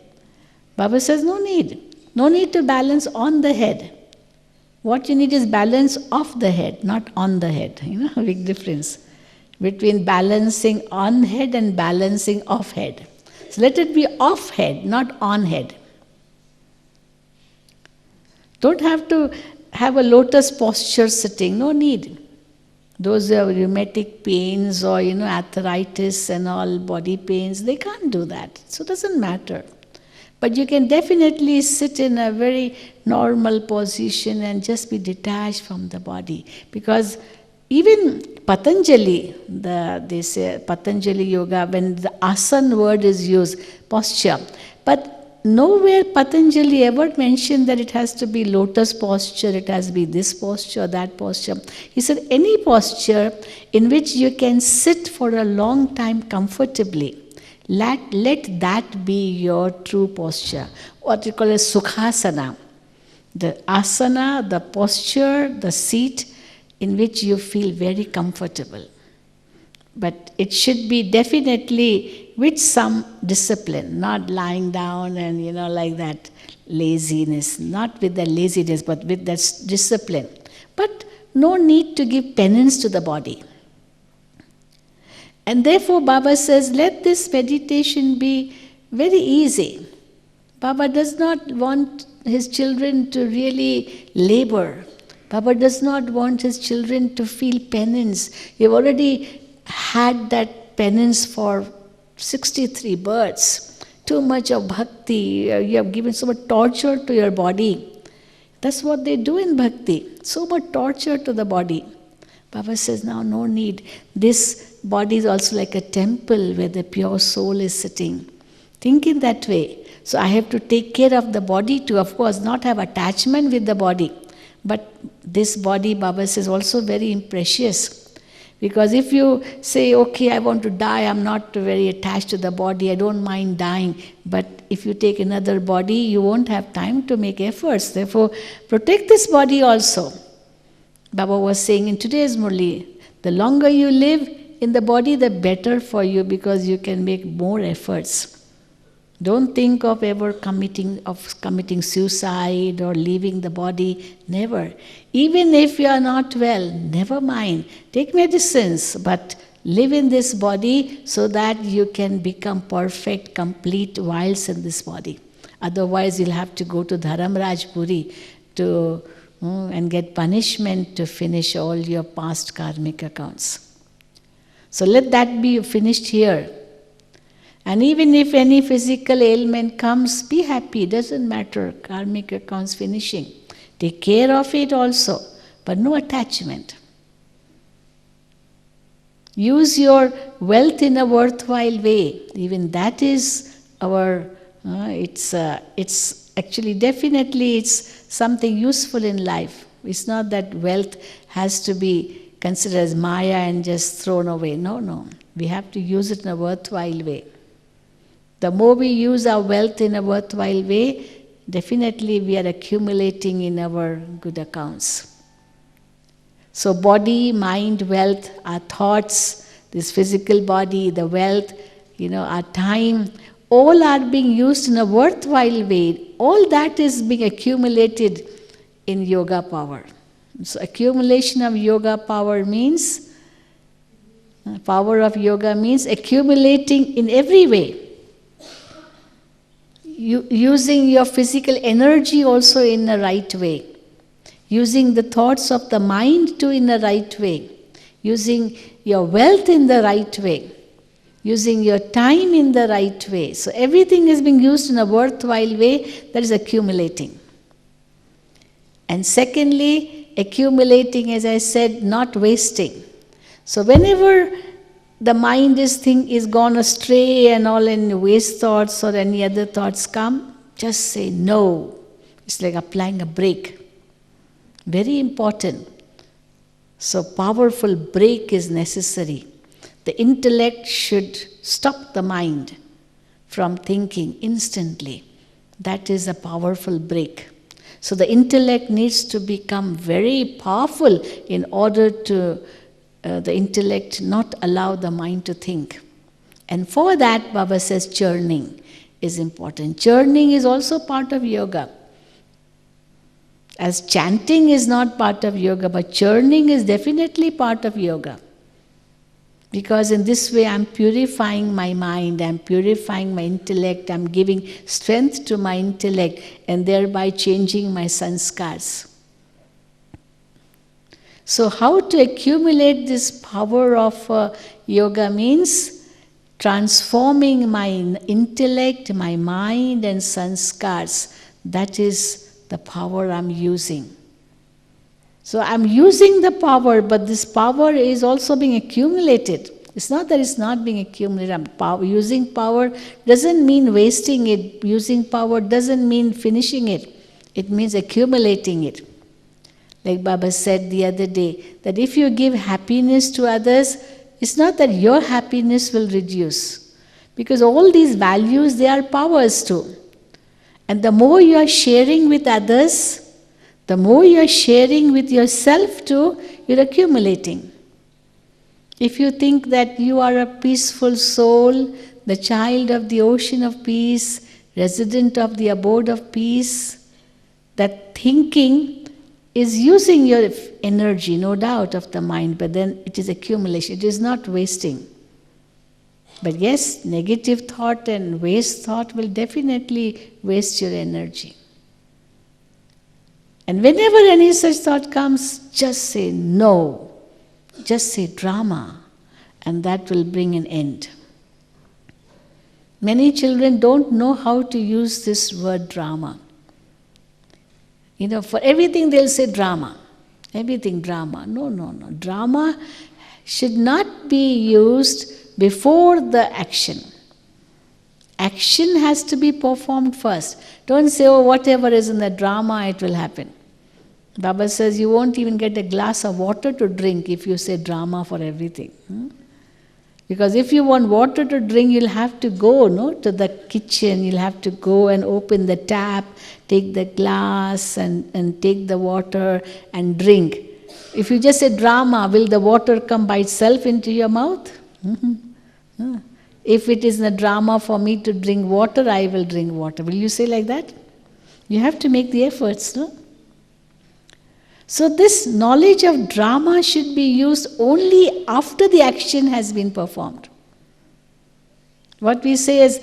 Baba says no need. No need to balance on the head. What you need is balance off the head, not on the head. A big difference between balancing on head and balancing off head. So let it be off head, not on head. Don't have to have a lotus posture sitting, no need. Those who have rheumatic pains or arthritis and all body pains, they can't do that. So it doesn't matter. But you can definitely sit in a very normal position and just be detached from the body. Because even Patanjali, they say Patanjali Yoga, when the asana word is used, posture. But nowhere Patanjali ever mentioned that it has to be lotus posture, it has to be this posture, that posture. He said any posture in which you can sit for a long time comfortably. Let that be your true posture. What you call as Sukhasana. The asana, the posture, the seat in which you feel very comfortable. But it should be definitely with some discipline, not lying down and like that laziness. Not with the laziness, but with that discipline. But no need to give penance to the body. And therefore Baba says, let this meditation be very easy. Baba does not want his children to really labor. Baba does not want his children to feel penance. You've already had that penance for 63 births. Too much of bhakti. You have given so much torture to your body. That's what they do in bhakti. So much torture to the body. Baba says, now no need. This body is also like a temple where the pure soul is sitting. Think in that way. So I have to take care of the body to, of course, not have attachment with the body. But this body, Baba says, also very precious. Because if you say, okay, I want to die, I'm not very attached to the body, I don't mind dying. But if you take another body, you won't have time to make efforts. Therefore, protect this body also. Baba was saying in today's Murli, the longer you live in the body, the better for you because you can make more efforts. Don't think of ever committing suicide or leaving the body. Never. Even if you are not well, never mind. Take medicines, but live in this body so that you can become perfect, complete whilst in this body. Otherwise, you'll have to go to Dharamraj Puri and get punishment to finish all your past karmic accounts. So let that be finished here. And even if any physical ailment comes, be happy, doesn't matter, karmic accounts finishing. Take care of it also, but no attachment. Use your wealth in a worthwhile way. Even that is our, it's actually definitely it's something useful in life. It's not that wealth has to be considered as Maya and just thrown away. No. We have to use it in a worthwhile way. The more we use our wealth in a worthwhile way, definitely we are accumulating in our good accounts. So body, mind, wealth, our thoughts, this physical body, the wealth, our time, all are being used in a worthwhile way. All that is being accumulated in yoga power. So accumulation of yoga power means, power of yoga means accumulating in every way. Using your physical energy also in the right way. Using the thoughts of the mind too in the right way. Using your wealth in the right way. Using your time in the right way. So everything is being used in a worthwhile way, that is accumulating. And secondly, accumulating, as I said, not wasting. So whenever the mind is gone astray and all, and waste thoughts or any other thoughts come, just say no. It's like applying a brake. Very important. So powerful brake is necessary. The intellect should stop the mind from thinking instantly. That is a powerful brake. So the intellect needs to become very powerful in order to the intellect not allow the mind to think. And for that, Baba says churning is important. Churning is also part of yoga. As chanting is not part of yoga, but churning is definitely part of yoga. Because in this way I'm purifying my mind, I'm purifying my intellect, I'm giving strength to my intellect and thereby changing my sanskars. So how to accumulate this power of yoga means transforming my intellect, my mind and sanskars. That is the power I'm using. So I'm using the power, but this power is also being accumulated. It's not that it's not being accumulated. Using power doesn't mean wasting it. Using power doesn't mean finishing it. It means accumulating it. Like Baba said the other day, that if you give happiness to others, it's not that your happiness will reduce. Because all these values, they are powers too. And the more you are sharing with others, the more you are sharing with yourself too, you're accumulating. If you think that you are a peaceful soul, the child of the ocean of peace, resident of the abode of peace, that thinking is using your energy, no doubt, of the mind, but then it is accumulation, it is not wasting. But yes, negative thought and waste thought will definitely waste your energy. And whenever any such thought comes, just say no. Just say drama, and that will bring an end. Many children don't know how to use this word drama. For everything they'll say drama. Everything drama. No. Drama should not be used before the action. Action has to be performed first. Don't say, oh, whatever is in the drama, it will happen. Baba says you won't even get a glass of water to drink if you say drama for everything. Because if you want water to drink, you'll have to go to the kitchen, you'll have to go and open the tap, take the glass and take the water and drink. If you just say drama, will the water come by itself into your mouth? If it is a drama for me to drink water, I will drink water. Will you say like that? You have to make the efforts, no? So this knowledge of drama should be used only after the action has been performed. What we say is,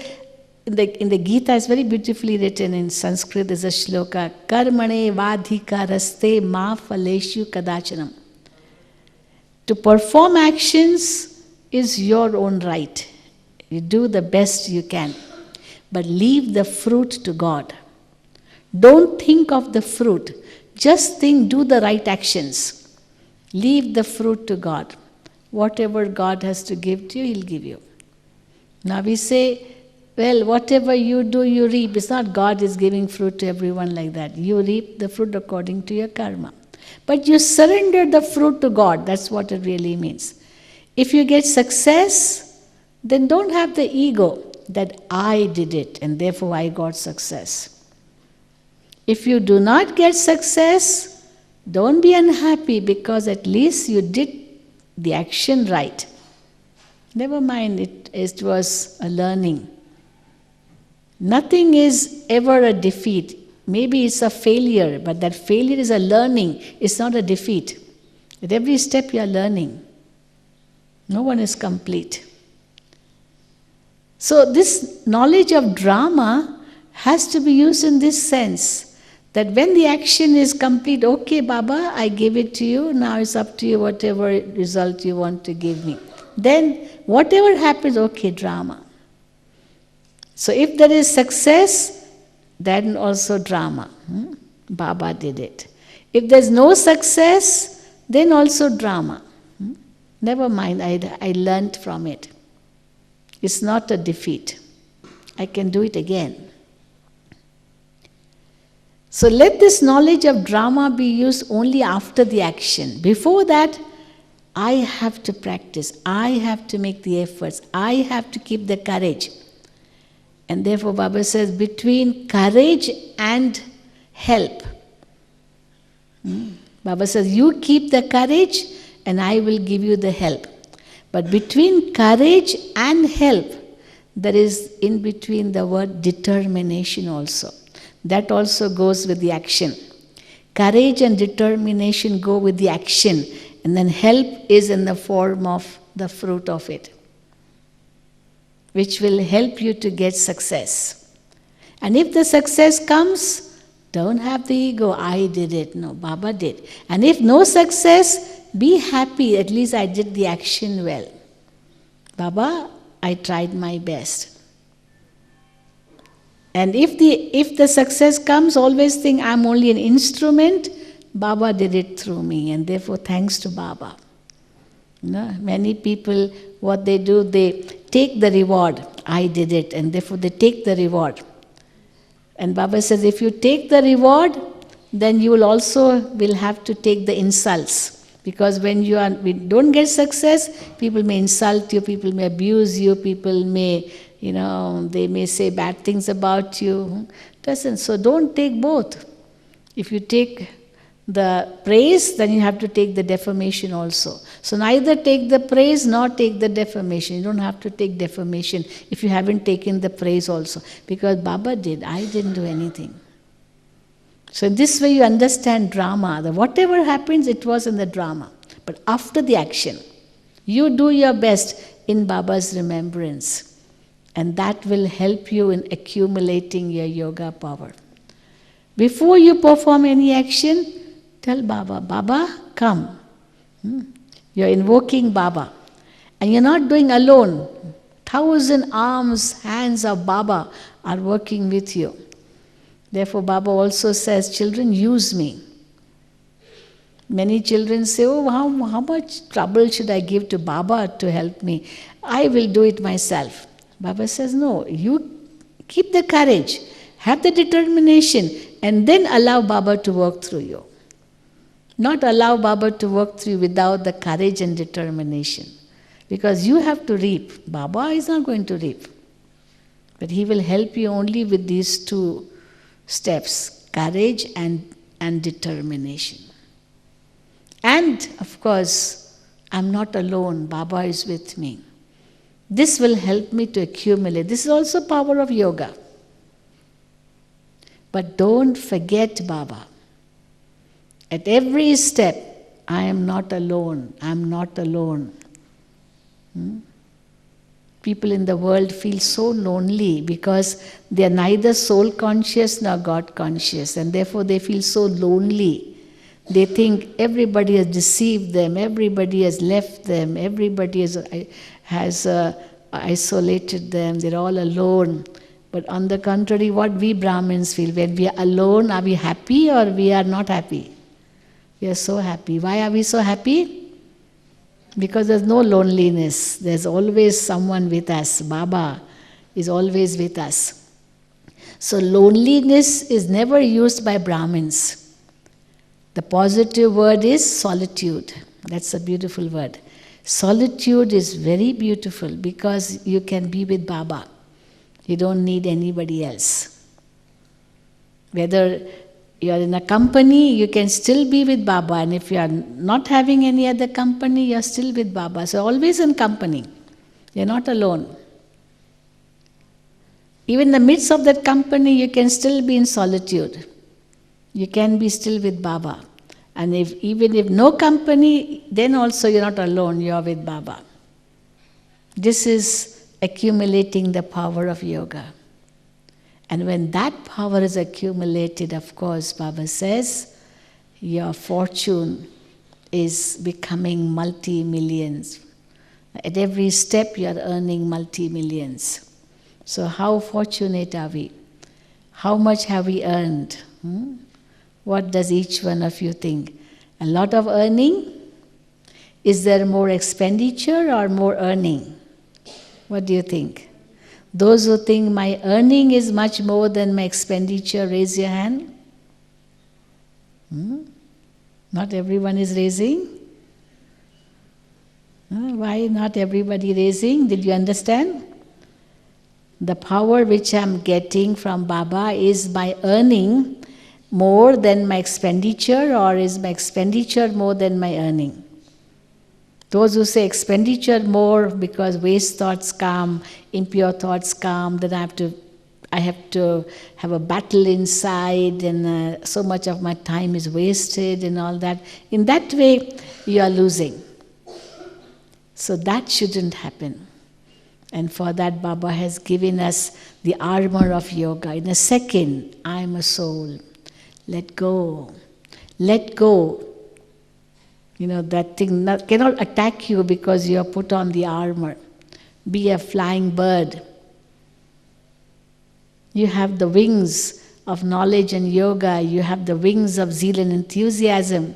in the Gita is very beautifully written in Sanskrit, there's a shloka, karmane vadhika raste ma phaleshu kadachanam. To perform actions is your own right. You do the best you can. But leave the fruit to God. Don't think of the fruit. Just think, do the right actions. Leave the fruit to God. Whatever God has to give to you, He'll give you. Now we say, well, whatever you do, you reap. It's not God is giving fruit to everyone like that. You reap the fruit according to your karma. But you surrender the fruit to God. That's what it really means. If you get success, then don't have the ego that I did it and therefore I got success. If you do not get success, Don't be unhappy because at least you did the action right. Never mind, it was a learning. Nothing is ever a defeat. Maybe it's a failure, but that failure is a learning. It's not a defeat. At every step you are learning. No one is complete. So this knowledge of drama has to be used in this sense, that when the action is complete, okay Baba, I gave it to you, now it's up to you whatever result you want to give me. Then whatever happens, okay, drama. So if there is success, then also drama. Baba did it. If there's no success, then also drama. Never mind, I learned from it. It's not a defeat. I can do it again. So let this knowledge of drama be used only after the action. Before that, I have to practice. I have to make the efforts. I have to keep the courage. And therefore Baba says, between courage and help. Baba says, you keep the courage and I will give you the help. But between courage and help, there is in between the word determination also. That also goes with the action. Courage and determination go with the action, and then help is in the form of the fruit of it, which will help you to get success. And if the success comes, don't have the ego, I did it. No, Baba did. And if no success, be happy, at least I did the action well. Baba, I tried my best. And if the success comes, always think I'm only an instrument, Baba did it through me, and therefore thanks to Baba. Many people, what they do, they take the reward. I did it, and therefore they take the reward. And Baba says, if you take the reward, then you will also have to take the insults. Because when we don't get success, people may insult you, people may abuse you, people may, they may say bad things about you. So don't take both. If you take the praise, then you have to take the defamation also. So neither take the praise nor take the defamation. You don't have to take defamation if you haven't taken the praise also. Because Baba did, I didn't do anything. So in this way you understand drama. That whatever happens, it was in the drama. But after the action, you do your best in Baba's remembrance. And that will help you in accumulating your yoga power. Before you perform any action, tell Baba, Baba, come. You're invoking Baba. And you're not doing alone. 1,000 arms, hands of Baba are working with you. Therefore, Baba also says, children, use me. Many children say, oh, how much trouble should I give to Baba to help me? I will do it myself. Baba says, no, you keep the courage, have the determination, and then allow Baba to work through you. Not allow Baba to work through you without the courage and determination. Because you have to reap. Baba is not going to reap. But he will help you only with these two steps, courage and determination. And, of course, I'm not alone. Baba is with me. This will help me to accumulate. This is also power of yoga. But don't forget Baba. At every step, I am not alone. I am not alone. People in the world feel so lonely because they are neither soul conscious nor God conscious, and therefore they feel so lonely. They think everybody has deceived them, everybody has left them, everybody has isolated them, they're all alone. But on the contrary, what we Brahmins feel, when we are alone, are we happy or we are not happy? We are so happy. Why are we so happy? Because there's no loneliness. There's always someone with us. Baba is always with us. So loneliness is never used by Brahmins. The positive word is solitude. That's a beautiful word. Solitude is very beautiful because you can be with Baba. You don't need anybody else. Whether you're in a company, you can still be with Baba. And if you are not having any other company, you're still with Baba. So always in company. You're not alone. Even in the midst of that company, you can still be in solitude. You can be still with Baba. And even if no company, then also you're not alone, you're with Baba. This is accumulating the power of yoga. And when that power is accumulated, of course, Baba says, your fortune is becoming multi-millions. At every step you are earning multi-millions. So how fortunate are we? How much have we earned? What does each one of you think? A lot of earning? Is there more expenditure or more earning? What do you think? Those who think my earning is much more than my expenditure, raise your hand. Not everyone is raising. Why not everybody raising? Did you understand? The power which I am getting from Baba, is my earning more than my expenditure, or is my expenditure more than my earning? Those who say expenditure more because waste thoughts come, impure thoughts come, then I have to have a battle inside, and so much of my time is wasted and all that. In that way, you are losing. So that shouldn't happen. And for that, Baba has given us the armor of yoga. In a second, I am a soul. Let go. Let go. That thing cannot attack you because you are put on the armor. Be a flying bird. You have the wings of knowledge and yoga. You have the wings of zeal and enthusiasm.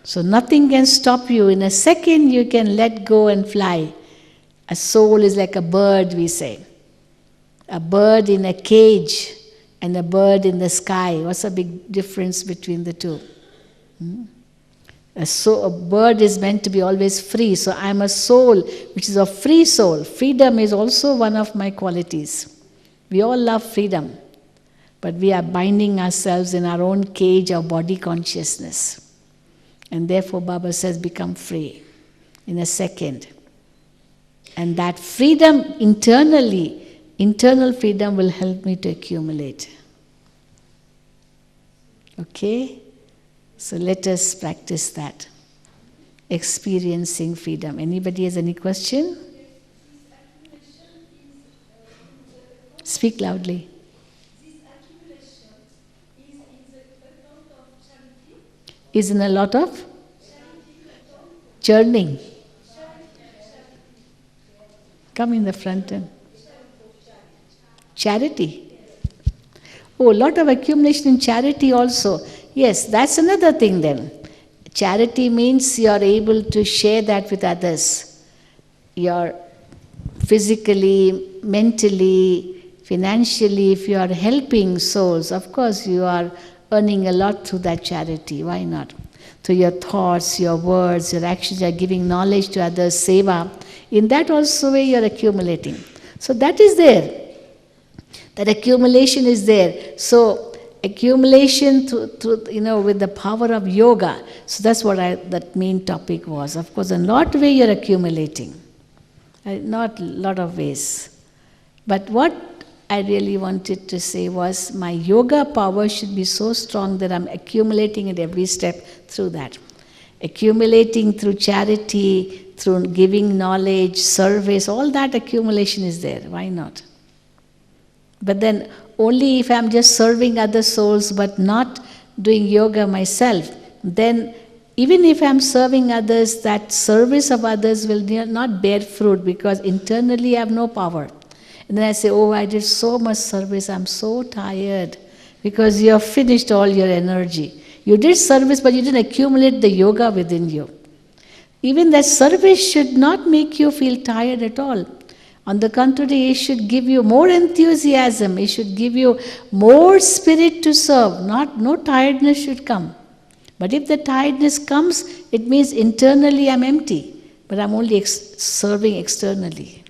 So nothing can stop you. In a second, you can let go and fly. A soul is like a bird, we say. A bird in a cage and a bird in the sky. What's the big difference between the two? A bird is meant to be always free. So I am a soul which is a free soul. Freedom is also one of my qualities. We all love freedom. But we are binding ourselves in our own cage of body consciousness. And therefore Baba says, become free in a second. And that freedom internal freedom will help me to accumulate. Okay? So let us practice that. Experiencing freedom. Anybody has any question? Speak loudly. Is in a lot of churning. Come in the front end. Charity. Oh, a lot of accumulation in charity also. Yes, that's another thing then. Charity means you are able to share that with others. You're physically, mentally, financially, if you are helping souls, of course you are earning a lot through that charity. Why not? Through your thoughts, your words, your actions, you are giving knowledge to others, seva. In that also way you are accumulating. So that is there. That accumulation is there. So accumulation through with the power of yoga. So that's what that main topic was. Of course, in a lot of ways you are accumulating. Not a lot of ways. But what I really wanted to say was my yoga power should be so strong that I'm accumulating at every step through that. Accumulating through charity, through giving knowledge, service, all that accumulation is there. Why not? But then only if I'm just serving other souls but not doing yoga myself, then even if I'm serving others, that service of others will not bear fruit because internally I have no power. And then I say, oh, I did so much service, I'm so tired because you have finished all your energy. You did service but you didn't accumulate the yoga within you. Even that service should not make you feel tired at all. On the contrary, it should give you more enthusiasm, it should give you more spirit to serve. No tiredness should come. But if the tiredness comes, it means internally I'm empty, but I'm only serving externally.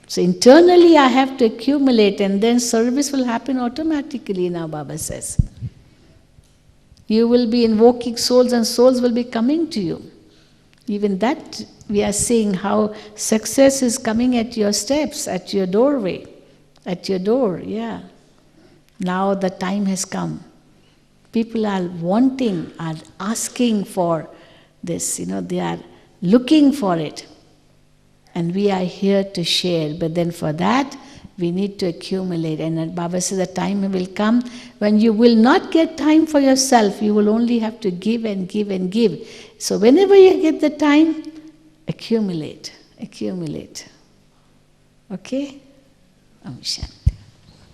So internally I have to accumulate, and then service will happen automatically, now Baba says. You will be invoking souls and souls will be coming to you. Even that we are seeing how success is coming at your steps, at your doorway, at your door, yeah. Now the time has come. People are wanting, are asking for this, they are looking for it. And we are here to share, but then for that, we need to accumulate. And Baba says the time will come when you will not get time for yourself. You will only have to give and give and give. So whenever you get the time, accumulate, accumulate. Okay? Om Shanti.